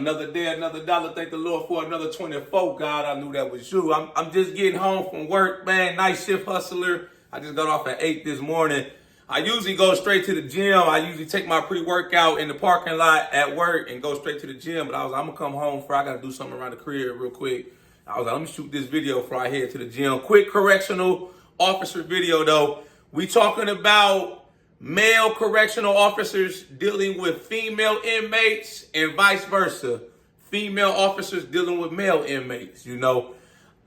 Another day, another dollar. Thank the Lord for another 24. God, I knew that was you. I'm just getting home from work, man. Night shift hustler. I just got off at 8 this morning. I usually go straight to the gym. I usually take my pre-workout in the parking lot at work and go straight to the gym. But I'm gonna come home for I gotta do something around the crib real quick. I was like, let me shoot this video before I head to the gym. Quick correctional officer video though. We talking about male correctional officers dealing with female inmates and vice versa. Female officers dealing with male inmates. You know,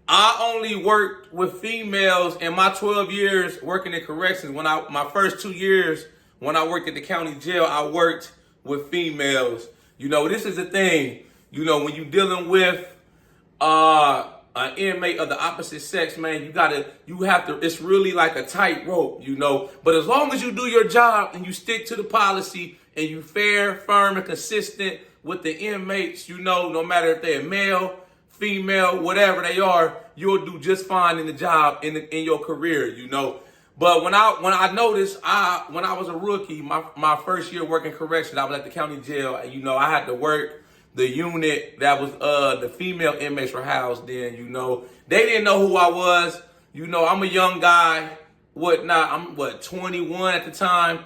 I only worked with females in my 12 years working in corrections. My first 2 years when I worked at the county jail, I worked with females. You know, this is the thing. You know, when you're dealing with an inmate of the opposite sex, man, you have to, it's really like a tightrope, you know. But as long as you do your job and you stick to the policy and you fair, firm, and consistent with the inmates, you know, no matter if they're male, female, whatever they are, you'll do just fine in the job in your career, you know. But when I noticed, when I was a rookie, my first year working corrections, I was at the county jail, and you know, I had to work the unit that was the female inmates were housed in, you know. They didn't know who I was. You know, I'm a young guy, whatnot. I'm 21 at the time.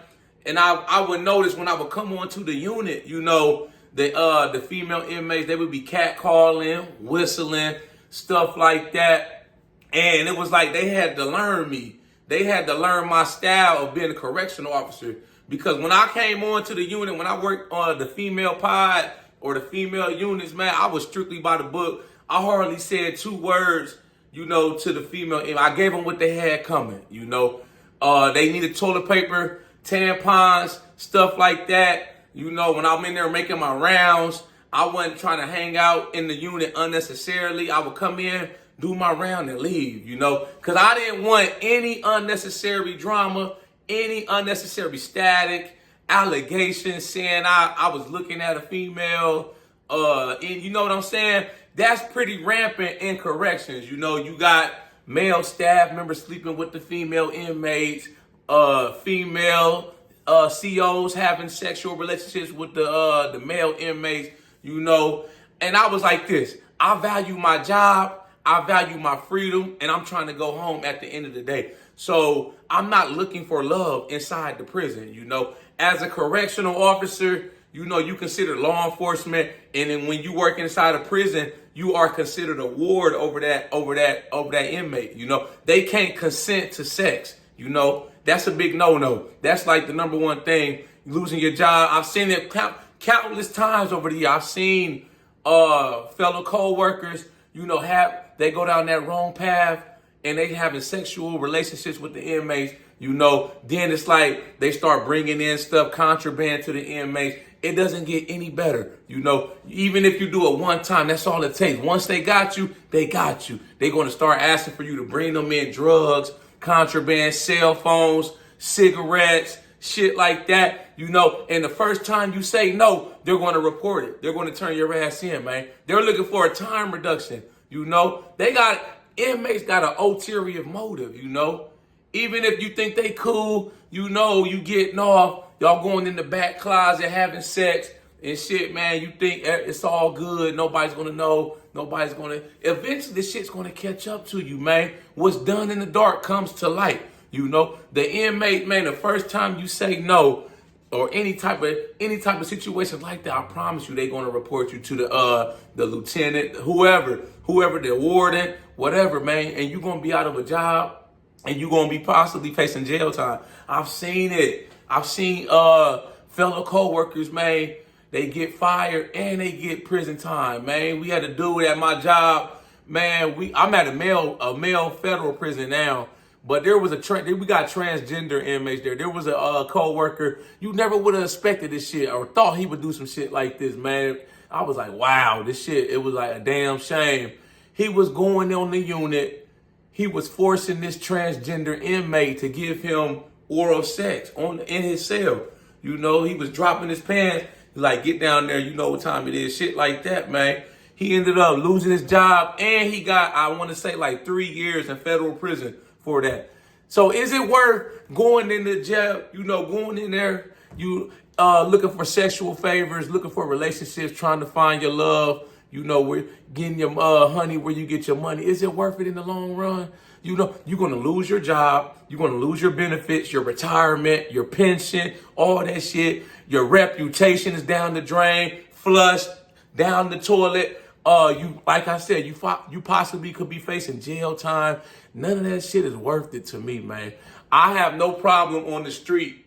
And I would notice when I would come onto the unit, you know, the female inmates, they would be catcalling, whistling, stuff like that. And it was like they had to learn me. They had to learn my style of being a correctional officer. Because when I came onto the unit, when I worked on the female pod, or the female units, man, I was strictly by the book. I hardly said 2 words, you know, to the female. I gave them what they had coming, you know. They needed toilet paper, tampons, stuff like that. You know, when I'm in there making my rounds, I wasn't trying to hang out in the unit unnecessarily. I would come in, do my round, and leave, you know. Because I didn't want any unnecessary drama, any unnecessary static, allegations saying I was looking at a female, and you know what I'm saying? That's pretty rampant in corrections. You know, you got male staff members sleeping with the female inmates, female COs having sexual relationships with the male inmates, you know. And I was like this, I value my job, I value my freedom, and I'm trying to go home at the end of the day. So I'm not looking for love inside the prison, you know. As a correctional officer, you know, you consider law enforcement, and then when you work inside a prison, you are considered a ward over that inmate. You know, they can't consent to sex. You know, that's a big no-no. That's like the number one thing, losing your job. I've seen it countless times over the year. I've seen fellow co-workers, you know, they go down that wrong path and they having sexual relationships with the inmates. You know, then it's like they start bringing in stuff, contraband to the inmates. It doesn't get any better. You know, even if you do it one time, that's all it takes. Once they got you, they got you. They're going to start asking for you to bring them in drugs, contraband, cell phones, cigarettes, shit like that. You know, and the first time you say no, they're going to report it. They're going to turn your ass in, man. They're looking for a time reduction. You know, inmates got an ulterior motive, you know. Even if you think they cool, you know, you getting off, y'all going in the back closet having sex and shit, man. You think it's all good. Nobody's going to know. Eventually this shit's going to catch up to you, man. What's done in the dark comes to light. You know, the inmate, man, the first time you say no or any type of situation like that, I promise you they're going to report you to the lieutenant, whoever, the warden, whatever, man. And you're going to be out of a job. And you're going to be possibly facing jail time. I've seen it. I've seen fellow co-workers, man, they get fired and they get prison time, man. We had to do it at my job. Man, I'm at a male federal prison now. But there was we got transgender inmates there. There was a co-worker. You never would have expected this shit or thought he would do some shit like this, man. I was like, wow, this shit, it was like a damn shame. He was going on the unit. He was forcing this transgender inmate to give him oral sex in his cell. You know, he was dropping his pants, like, get down there, you know what time it is, shit like that, man. He ended up losing his job, and he got, I want to say, like 3 years in federal prison for that. So is it worth going into jail, you know, going in there, looking for sexual favors, looking for relationships, trying to find your love, we're getting your honey where you get your money. Is it worth it in the long run? You're going to lose your job. You're going to lose your benefits, your retirement, your pension, all that shit. Your reputation is down the drain, flushed down the toilet. Like I said, you possibly could be facing jail time. None of that shit is worth it to me, man. I have no problem on the street,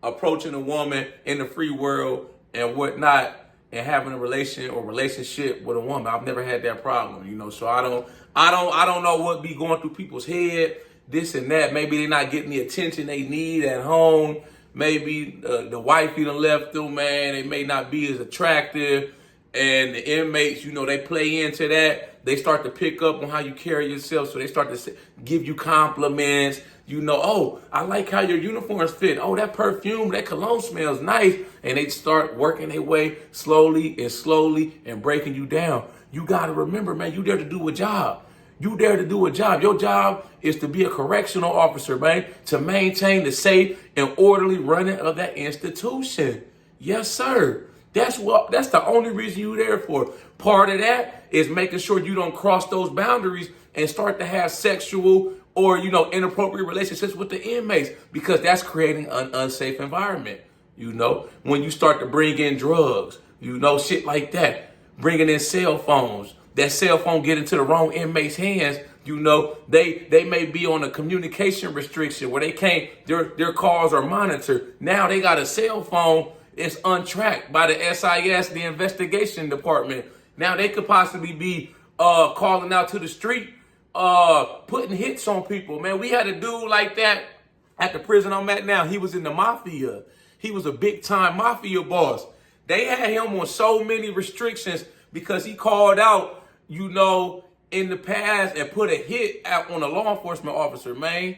approaching a woman in the free world and whatnot and having a relationship with a woman. I've never had that problem, so I don't know what be going through people's head, this and that. Maybe they're not getting the attention they need at home. Maybe the wife done left them, man. They may not be as attractive. And the inmates, they play into that. They start to pick up on how you carry yourself. So they start to give you compliments. Oh, I like how your uniforms fit. Oh, that perfume, that cologne smells nice. And they start working their way slowly and breaking you down. You got to remember, man, you there to do a job. You there to do a job. Your job is to be a correctional officer, man, to maintain the safe and orderly running of that institution. Yes, sir. That's the only reason you're there for. Part of that is making sure you don't cross those boundaries and start to have sexual or, inappropriate relationships with the inmates, because that's creating an unsafe environment. When you start to bring in drugs, shit like that, bringing in cell phones, that cell phone get into the wrong inmate's hands, they may be on a communication restriction where they can't, their calls are monitored. Now they got a cell phone. It's untracked by the SIS, the investigation department. Now they could possibly be calling out to the street, putting hits on people. Man, we had a dude like that at the prison I'm at now. He was in the mafia. He was a big time mafia boss. They had him on so many restrictions because he called out, in the past and put a hit out on a law enforcement officer, man.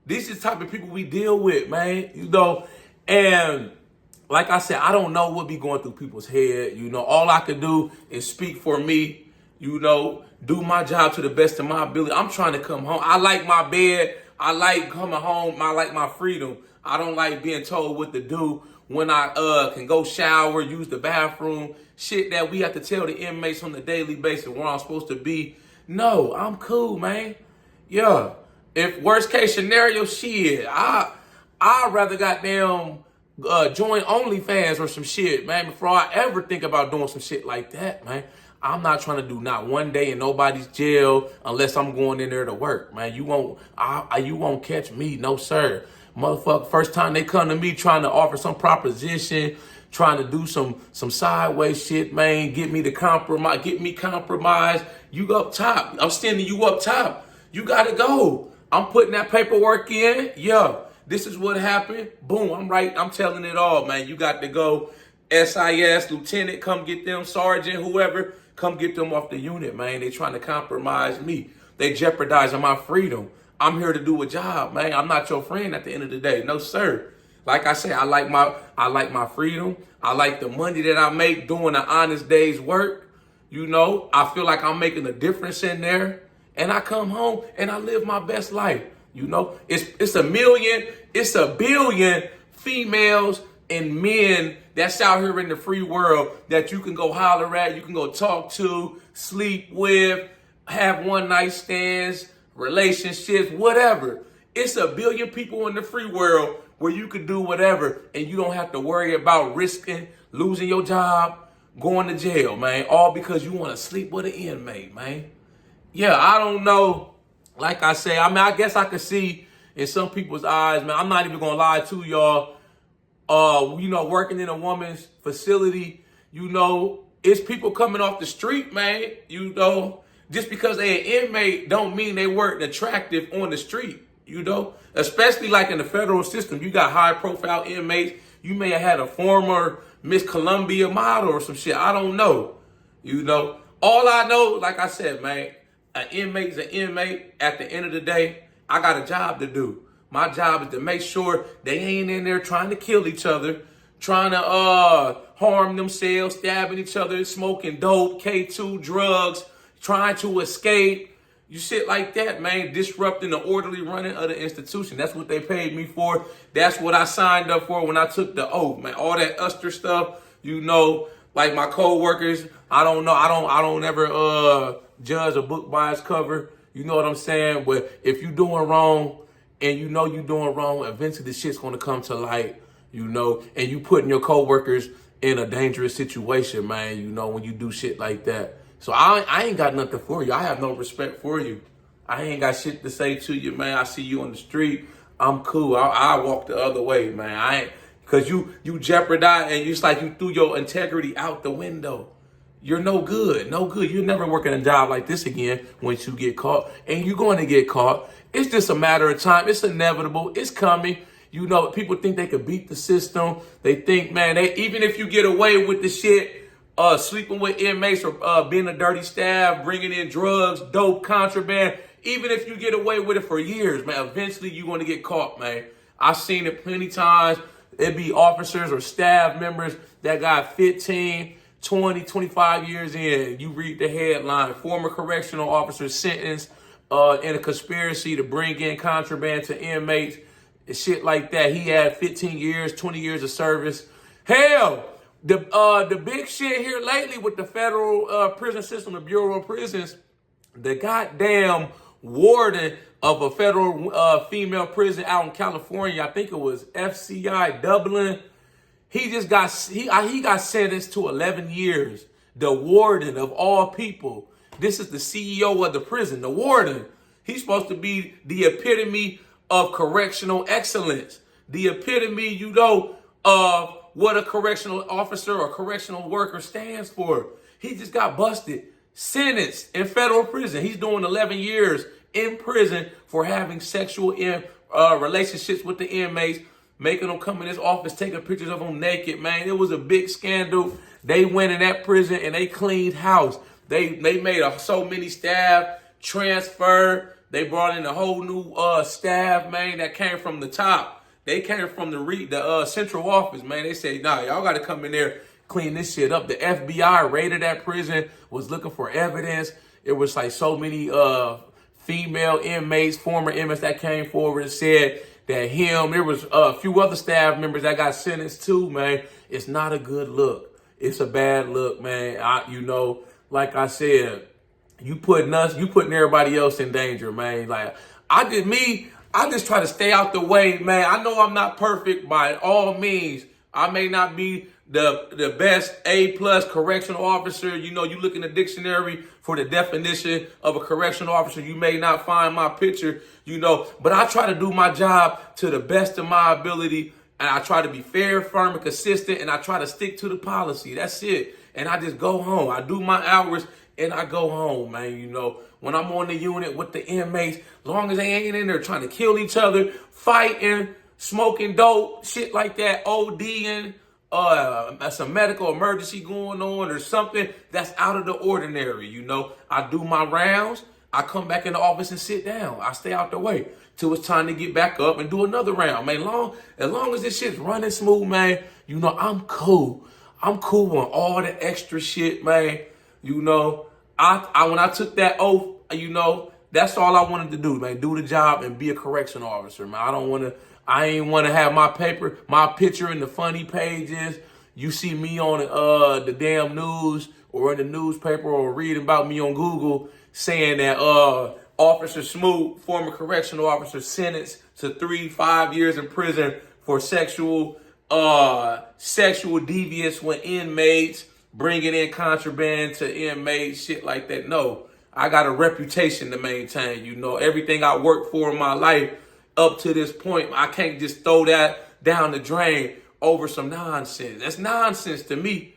This is the type of people we deal with, man. And like I said, I don't know what be going through people's head. All I can do is speak for me, do my job to the best of my ability. I'm trying to come home. I like my bed. I like coming home. I like my freedom. I don't like being told what to do when I can go shower, use the bathroom, shit that we have to tell the inmates on a daily basis where I'm supposed to be. No, I'm cool, man. Yeah. If worst case scenario, shit, I'd rather goddamn join OnlyFans or some shit, man, before I ever think about doing some shit like that, man. I'm not trying to do not one day in nobody's jail unless I'm going in there to work, man. You won't catch me, no sir. Motherfucker, first time they come to me trying to offer some proposition, trying to do some sideways shit, man, get me compromised. You up top. I'm sending you up top. You gotta go. I'm putting that paperwork in. Yeah. This is what happened. Boom, I'm right. I'm telling it all, man. You got to go. SIS, lieutenant, come get them. Sergeant, whoever, come get them off the unit, man. They trying to compromise me. They jeopardizing my freedom. I'm here to do a job, man. I'm not your friend at the end of the day. No, sir. Like I said, I like my freedom. I like the money that I make doing an honest day's work. I feel like I'm making a difference in there. And I come home and I live my best life. It's a billion females and men that's out here in the free world that you can go holler at, you can go talk to, sleep with, have one night stands, relationships, whatever. It's a billion people in the free world where you can do whatever and you don't have to worry about risking losing your job, going to jail, man, all because you want to sleep with an inmate, man. Yeah, I don't know. Like I say, I guess I could see in some people's eyes, man. I'm not even gonna lie to y'all. Working in a woman's facility, it's people coming off the street, man. Just because they an inmate don't mean they weren't attractive on the street. Especially like in the federal system, you got high profile inmates. You may have had a former Miss Columbia model or some shit. I don't know. All I know, like I said, man. An inmate's an inmate. At the end of the day, I got a job to do. My job is to make sure they ain't in there trying to kill each other, trying to harm themselves, stabbing each other, smoking dope, K2 drugs, trying to escape, You shit like that, man, disrupting the orderly running of the institution. That's what they paid me for. That's what I signed up for when I took the oath, man. All that Uster stuff, like my co-workers, I don't ever judge a book by its cover. You know what I'm saying? But if you doing wrong and you know you doing wrong, eventually the shit's gonna come to light, and you putting your co-workers in a dangerous situation, man, when you do shit like that. So I ain't got nothing for you. I have no respect for you. I ain't got shit to say to you, man. I see you on the street. I'm cool. I walk the other way, man. I ain't, cause you jeopardize, and it's like you threw your integrity out the window. You're no good. You're never working a job like this again once you get caught. And you're going to get caught. It's just a matter of time. It's inevitable. It's coming. People think they could beat the system. They think, man, even if you get away with the shit, sleeping with inmates or being a dirty staff, bringing in drugs, dope, contraband, even if you get away with it for years, man, eventually you're going to get caught, man. I've seen it plenty times. It'd be officers or staff members that got 15, 20, 25 years in. You read the headline, former correctional officer sentenced in a conspiracy to bring in contraband to inmates, and shit like that. He had 15 years, 20 years of service. Hell, the big shit here lately with the federal prison system, the Bureau of Prisons, the goddamn warden of a federal female prison out in California, I think it was FCI Dublin, he got sentenced to 11 years. The warden of all people. This is the CEO of the prison, the warden. He's supposed to be the epitome of correctional excellence. The epitome, of what a correctional officer or correctional worker stands for. He just got busted, sentenced in federal prison. He's doing 11 years in prison for having sexual relationships with the inmates, making them come in his office, taking pictures of them naked, man. It was a big scandal. They went in that prison and they cleaned house. They made so many staff transfer. They brought in a whole new staff, man, that came from the top. They came from the central office, man. They said, nah, y'all got to come in there, clean this shit up. The FBI raided that prison, was looking for evidence. It was like so many female inmates, former inmates that came forward and said that there was a few other staff members that got sentenced too, man. It's not a good look. It's a bad look, man. Like I said, you putting everybody else in danger, man. Like I just try to stay out the way, man. I know I'm not perfect by all means. I may not be the best A+ correctional officer. You look in the dictionary for the definition of a correctional officer. You may not find my picture, but I try to do my job to the best of my ability. And I try to be fair, firm, and consistent. And I try to stick to the policy. That's it. And I just go home. I do my hours and I go home, man. When I'm on the unit with the inmates, long as they ain't in there trying to kill each other, fighting, smoking dope, shit like that, ODing, that's a medical emergency going on or something that's out of the ordinary, I do my rounds. I come back in the office and sit down. I stay out the way till it's time to get back up and do another round, man. As long as this shit's running smooth, man, I'm cool. I'm cool on all the extra shit, man. When I took that oath, that's all I wanted to do, man. Do the job and be a correctional officer, man. I ain't want to have my picture in the funny pages. You see me on the damn news or in the newspaper or reading about me on Google saying that Officer Smoot, former correctional officer, sentenced to 3-5 years in prison for sexual deviance with inmates, bringing in contraband to inmates, shit like that. No, I got a reputation to maintain. Everything I worked for in my life up to this point, I can't just throw that down the drain over some nonsense. That's nonsense to me,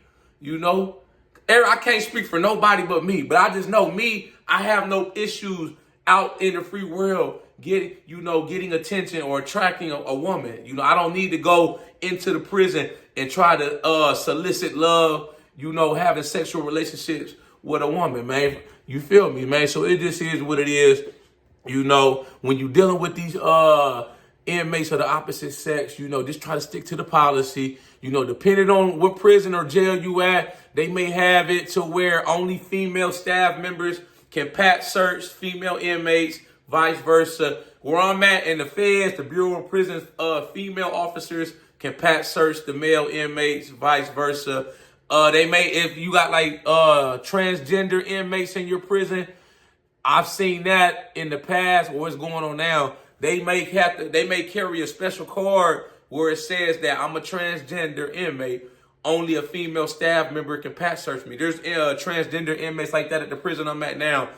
I can't speak for nobody but me, but I just know me, I have no issues out in the free world getting attention or attracting a woman. I don't need to go into the prison and try to solicit love, having sexual relationships with a woman, man. You feel me, man? So it just is what it is. When you're dealing with these inmates of the opposite sex, just try to stick to the policy. Depending on what prison or jail you at, they may have it to where only female staff members can pat search female inmates, vice versa. Where I'm at in the feds, the Bureau of Prisons, female officers can pat search the male inmates, vice versa. They may, if you got like transgender inmates in your prison, I've seen that in the past. What's going on now? They may carry a special card where it says that I'm a transgender inmate. Only a female staff member can pat search me. There's transgender inmates like that at the prison I'm at now.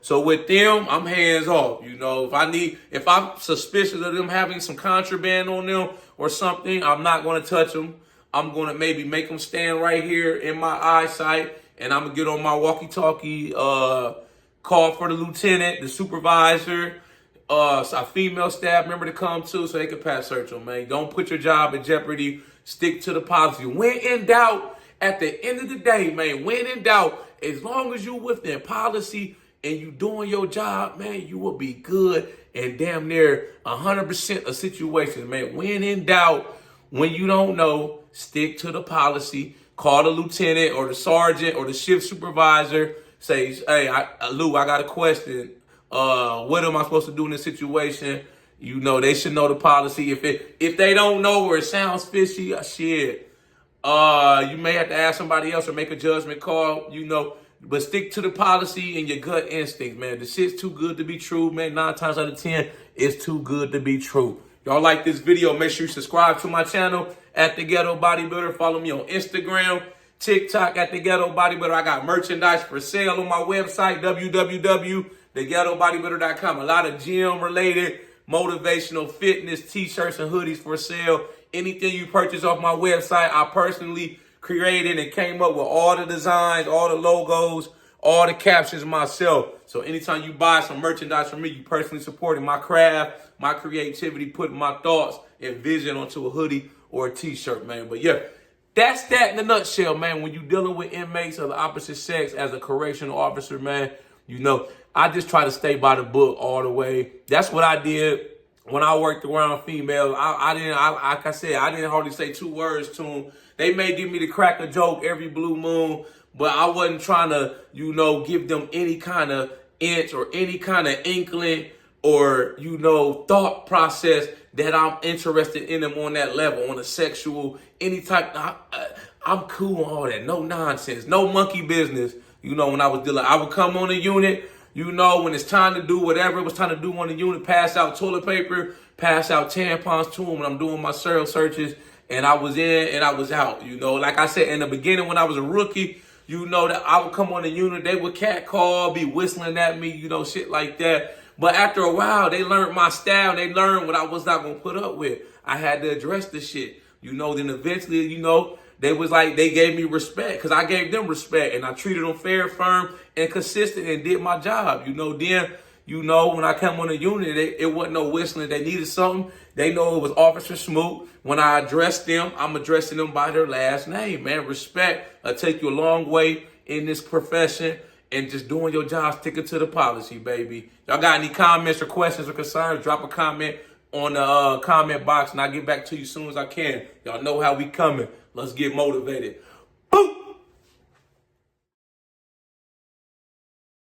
So with them, I'm hands off. If I'm suspicious of them having some contraband on them or something, I'm not going to touch them. I'm going to maybe make them stand right here in my eyesight, and I'm going to get on my walkie-talkie, call for the lieutenant, the supervisor, a female staff member to come too so they can pat search them, man. Don't put your job in jeopardy. Stick to the policy. When in doubt, at the end of the day, man, when in doubt, as long as you within policy and you doing your job, man, you will be good and damn near 100% of situations, man. When in doubt, when you don't know, stick to the policy. Call the lieutenant or the sergeant or the shift supervisor. Say, hey, Lou, I got a question. What am I supposed to do in this situation? They should know the policy. If they don't know or it sounds fishy, shit. You may have to ask somebody else or make a judgment call, but stick to the policy and your gut instinct, man. The shit's too good to be true, man. 9 times out of 10, it's too good to be true. Y'all like this video, make sure you subscribe to my channel at The Ghetto Bodybuilder. Follow me on Instagram, TikTok at The Ghetto Bodybuilder. I got merchandise for sale on my website, www.theghettobodybuilder.com. A lot of gym-related, motivational fitness t-shirts and hoodies for sale. Anything you purchase off my website, I personally created and came up with all the designs, all the logos, all the captions myself. So anytime you buy some merchandise from me, you personally supporting my craft, my creativity, putting my thoughts and vision onto a hoodie or a t-shirt, man. But yeah, that's that in a nutshell, man. When you're dealing with inmates of the opposite sex as a correctional officer, man, I just try to stay by the book all the way. That's what I did when I worked around females. I didn't hardly say 2 words to them. They may give me the crack a joke every blue moon, but I wasn't trying to, give them any kind of inch or any kind of inkling or, thought process that I'm interested in them on that level, on a sexual, any type. I'm cool on all that. No nonsense, no monkey business. When I was dealing, I would come on the unit, when it's time to do whatever it was time to do on the unit, pass out toilet paper, pass out tampons to them when I'm doing my serial searches, and I was in and I was out. Like I said, in the beginning when I was a rookie, that I would come on the unit, they would catcall, be whistling at me, shit like that. But after a while, they learned my style. They learned what I was not going to put up with. I had to address the shit, then eventually, they gave me respect because I gave them respect and I treated them fair, firm, and consistent and did my job. Then, when I come on the unit, it wasn't no whistling. They needed something. They know it was Officer Smoot. When I address them, I'm addressing them by their last name, man. Respect will take you a long way in this profession and just doing your job, sticking to the policy, baby. Y'all got any comments or questions or concerns, drop a comment on the comment box and I'll get back to you as soon as I can. Y'all know how we coming. Let's get motivated. Boom!